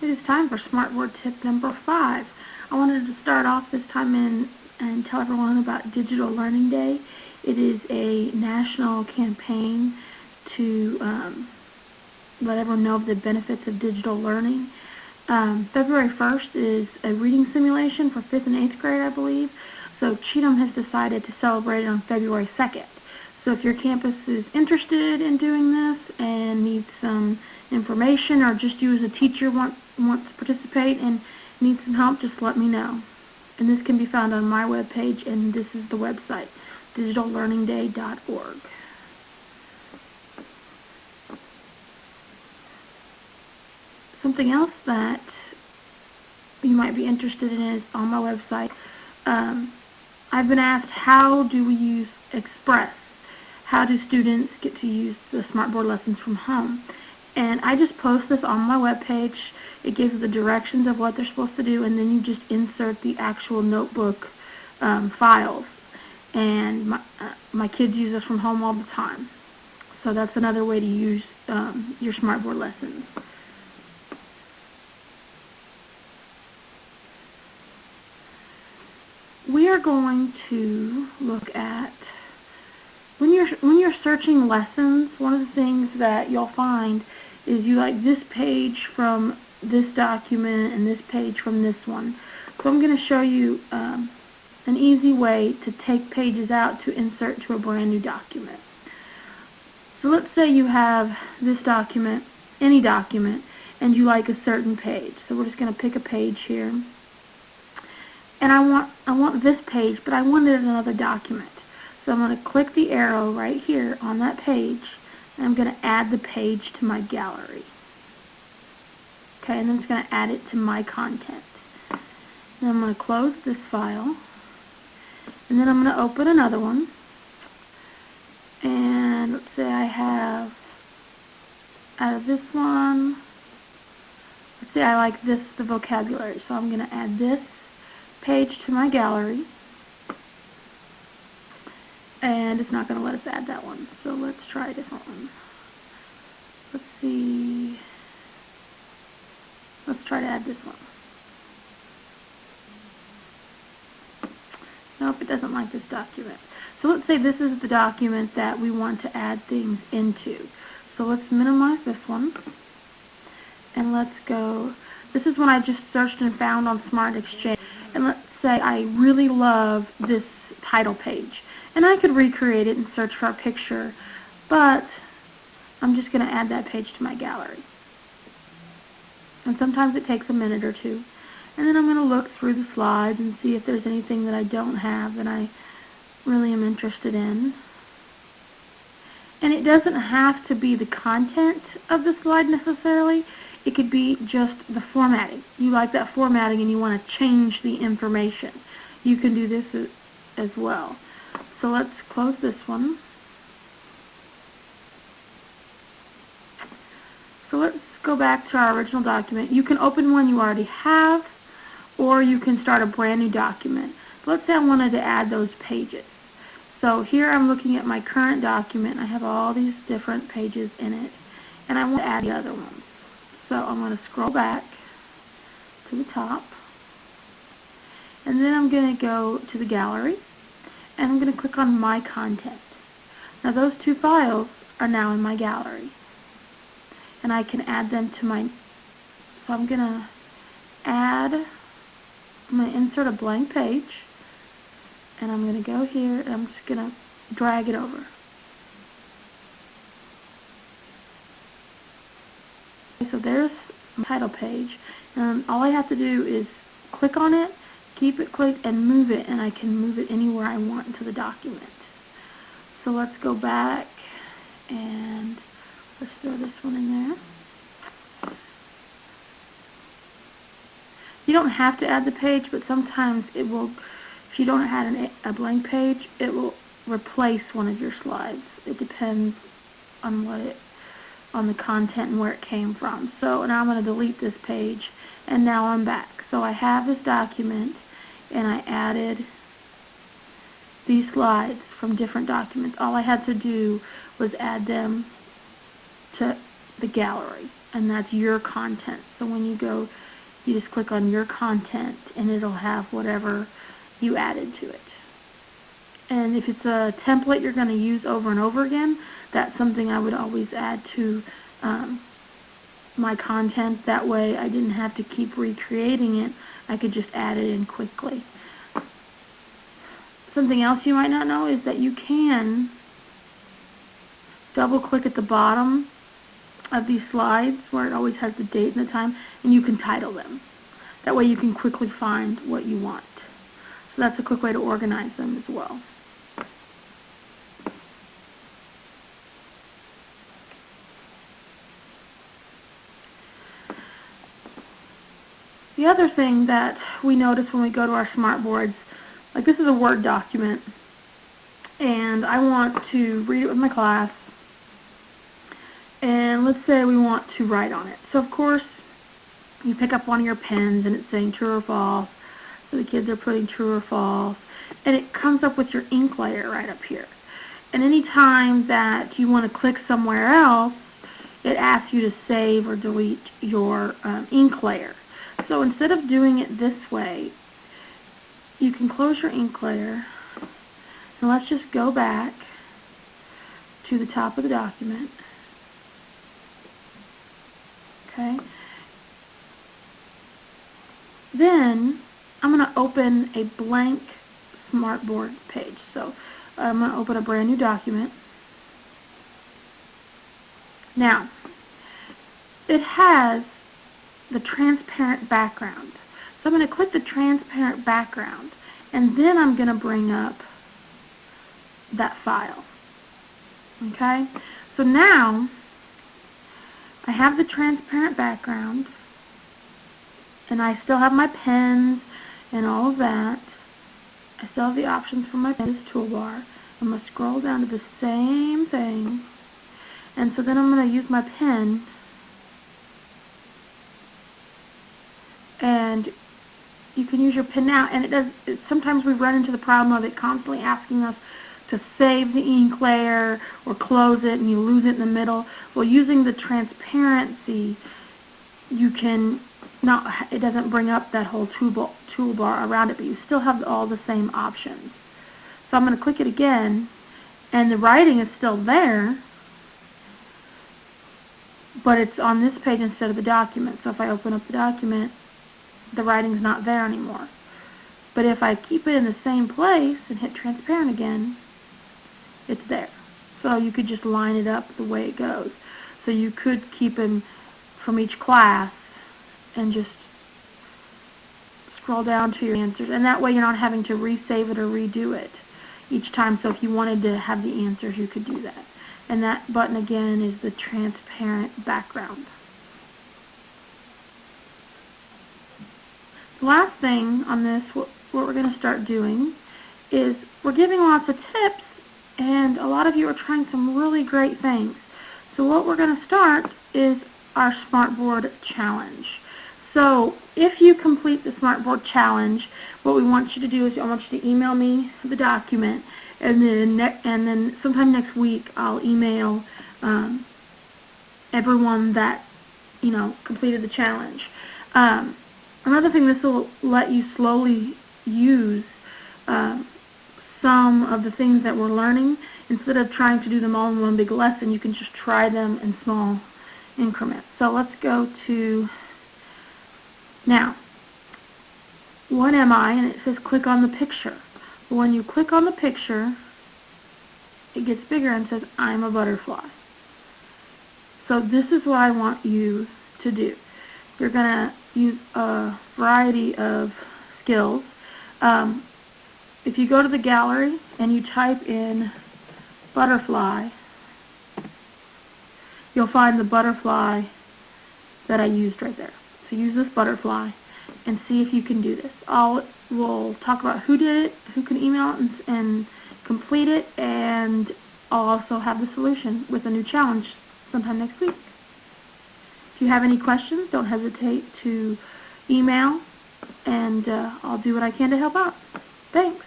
It is time for smartboard tip number 5. I wanted to start off this time and tell everyone about Digital Learning Day. It is a national campaign to let everyone know of the benefits of digital learning. February 1st is a reading simulation for 5th and 8th grade, I believe. So Cheatham has decided to celebrate it on February 2nd. So if your campus is interested in doing this and needs some information, or just you as a teacher wants to participate and needs some help, just let me know. And this can be found on my webpage, and this is the website, digitallearningday.org. Something else that you might be interested in is on my website. I've been asked, how do we use Express? How do students get to use the smartboard lessons from home? And I just post this on my webpage. It gives the directions of what they're supposed to do, and then you just insert the actual notebook files. And my kids use this from home all the time. So that's another way to use your smartboard lessons. We are going to look at, when you're searching lessons, one of the things that you'll find is you like this page from this document and this page from this one. So I'm going to show you an easy way to take pages out to insert to a brand new document. So let's say you have this document, any document, and you like a certain page. So we're just going to pick a page here. And I want this page, but I wanted another document. So I'm going to click the arrow right here on that page, and I'm going to add the page to my gallery. Okay, and then it's going to add it to my content. Then I'm going to close this file, and then I'm going to open another one. And let's say I have, out of this one, let's say I like this, the vocabulary. So I'm going to add this page to my gallery, and it's not going to let us add that one, so let's try a different one. Let's see, let's try to add this one. Nope, it doesn't like this document. So let's say this is the document that we want to add things into. So let's minimize this one, and let's go, this is one I just searched and found on Smart Exchange. And let's say I really love this title page. And I could recreate it and search for a picture, but I'm just going to add that page to my gallery. And sometimes it takes a minute or two. And then I'm going to look through the slides and see if there's anything that I don't have that I really am interested in. And it doesn't have to be the content of the slide necessarily. It could be just the formatting. You like that formatting and you want to change the information. You can do this as well. So let's close this one. So let's go back to our original document. You can open one you already have, or you can start a brand new document. Let's say I wanted to add those pages. So here I'm looking at my current document. I have all these different pages in it, and I want to add the other ones. So I'm going to scroll back to the top, and then I'm going to go to the gallery, and I'm going to click on My Content. Now those two files are now in my gallery, and I can add them to my, so I'm going to insert a blank page, and I'm going to go here, and I'm just going to drag it over. So there's my title page, and all I have to do is click on it, keep it clicked, and move it, and I can move it anywhere I want into the document. So let's go back, and let's throw this one in there. You don't have to add the page, but sometimes it will, if you don't have a blank page, it will replace one of your slides. It depends on on the content and where it came from. So now I'm going to delete this page, and now I'm back. So I have this document, and I added these slides from different documents. All I had to do was add them to the gallery. and that's your content. So when you go, you just click on your content, and it'll have whatever you added to it. And if it's a template you're going to use over and over again, that's something I would always add to my content. That way I didn't have to keep recreating it. I could just add it in quickly. Something else you might not know is that you can double click at the bottom of these slides where it always has the date and the time, and you can title them. That way you can quickly find what you want. So that's a quick way to organize them as well. The other thing that we notice when we go to our smartboards, like this is a Word document, and I want to read it with my class, and let's say we want to write on it. So of course, you pick up one of your pens and it's saying true or false, so the kids are putting true or false, and it comes up with your ink layer right up here. And any time that you want to click somewhere else, it asks you to save or delete your ink layer. So instead of doing it this way, you can close your ink layer, and let's just go back to the top of the document. Okay. Then I'm going to open a blank smartboard page. So I'm going to open a brand new document. Now, it has the transparent background. So I'm going to click the transparent background, and then I'm going to bring up that file. Okay? So now I have the transparent background, and I still have my pens and all of that. I still have the options for my pens toolbar. I'm going to scroll down to the same thing, and so then I'm going to use my pen, and you can use your pen now, and sometimes we run into the problem of it constantly asking us to save the ink layer or close it, and you lose it in the middle. Well, using the transparency, you can not, it doesn't bring up that whole toolbar around it, but you still have all the same options. So I'm going to click it again, and the writing is still there, but it's on this page instead of the document. So if I open up the document, the writing's not there anymore. But if I keep it in the same place and hit transparent again, it's there. So you could just line it up the way it goes. So you could keep them from each class and just scroll down to your answers. And that way you're not having to resave it or redo it each time. So if you wanted to have the answers, you could do that. And that button again is the transparent background. The last thing on this, what we're going to start doing is we're giving lots of tips, and a lot of you are trying some really great things. So what we're going to start is our Smartboard Challenge. So if you complete the Smartboard Challenge, what we want you to do is I want you to email me the document, and then sometime next week I'll email everyone that completed the challenge. Another thing, this will let you slowly use some of the things that we're learning. Instead of trying to do them all in one big lesson, you can just try them in small increments. So let's go to, now, what am I? And it says click on the picture. When you click on the picture, it gets bigger and says I'm a butterfly. So this is what I want you to do. You're going to use a variety of skills. If you go to the gallery and you type in butterfly, you'll find the butterfly that I used right there. So use this butterfly and see if you can do this. We'll talk about who did it, who can email it and complete it, and I'll also have the solution with a new challenge sometime next week. If you have any questions, don't hesitate to email, and I'll do what I can to help out. Thanks.